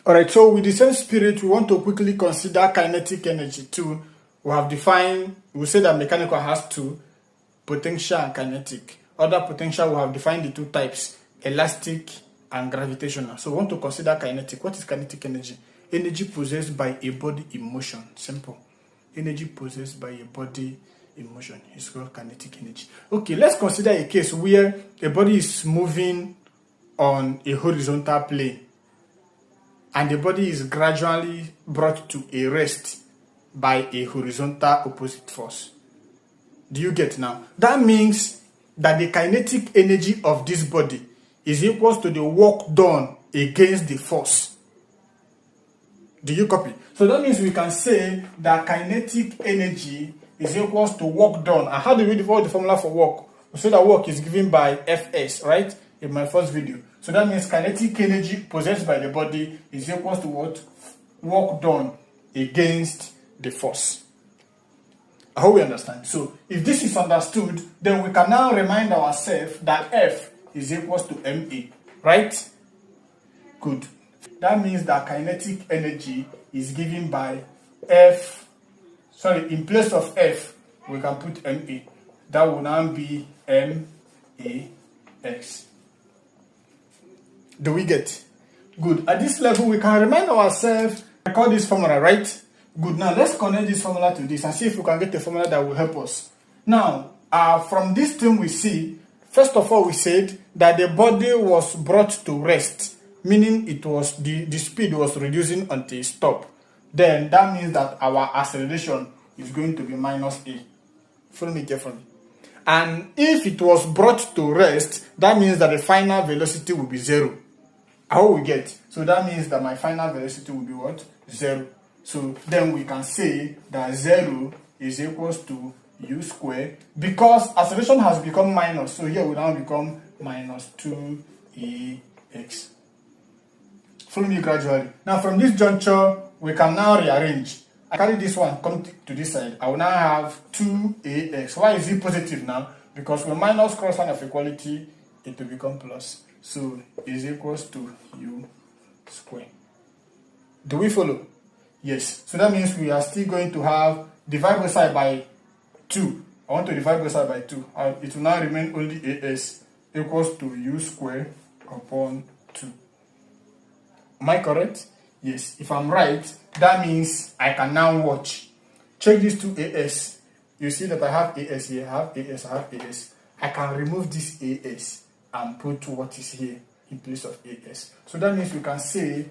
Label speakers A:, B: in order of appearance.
A: Alright, so with the same spirit, we want to quickly consider kinetic energy too. We say that mechanical has two, potential and kinetic. Other potential, we have defined the two types, elastic and gravitational. So we want to consider kinetic. What is kinetic energy? Energy possessed by a body in motion. Simple. Energy possessed by a body in motion is called kinetic energy. Okay, let's consider a case where a body is moving on a horizontal plane and the body is gradually brought to a rest by a horizontal opposite force. Do you get now? That means that the kinetic energy of this body is equal to the work done against the force. Do you copy? So that means we can say that kinetic energy is equal to work done. And how do we define the formula for work? We say that work is given by Fs, right? In my first video. So that means kinetic energy possessed by the body is equal to what? Work done against the force. I hope we understand. So if this is understood, then we can now remind ourselves that F is equal to ma, right? Good. That means that kinetic energy is given by in place of F, we can put ma. That will now be max. Do we get? Good. At this level, we can remind ourselves, record this formula, right? Good. Now, let's connect this formula to this and see if we can get a formula that will help us. Now, from this thing we see, first of all, we said that the body was brought to rest, meaning it was the speed was reducing until it stopped. Then that means that our acceleration is going to be minus a. Follow me carefully. And if it was brought to rest, that means that the final velocity will be 0. How we get? So that means that my final velocity will be what? 0. So then we can say that 0 is equals to u squared, because acceleration has become minus. So here will now become minus 2ax. Follow me gradually. Now from this juncture, we can now rearrange. I carry this one, come to this side. I will now have 2ax. Why is it positive now? Because when minus cross sign of equality, it will become plus. So is equals to u squared. Do we follow? Yes. So that means we are still going to have divide both side by 2. I want to divide both side by 2. It will now remain only as equals to u squared upon 2. Am I correct? Yes. If I'm right, that means I can now watch. Check these two as. You see that I have as here, I have as, I have as. I can remove this as and put what is here in place of as. So that means we can say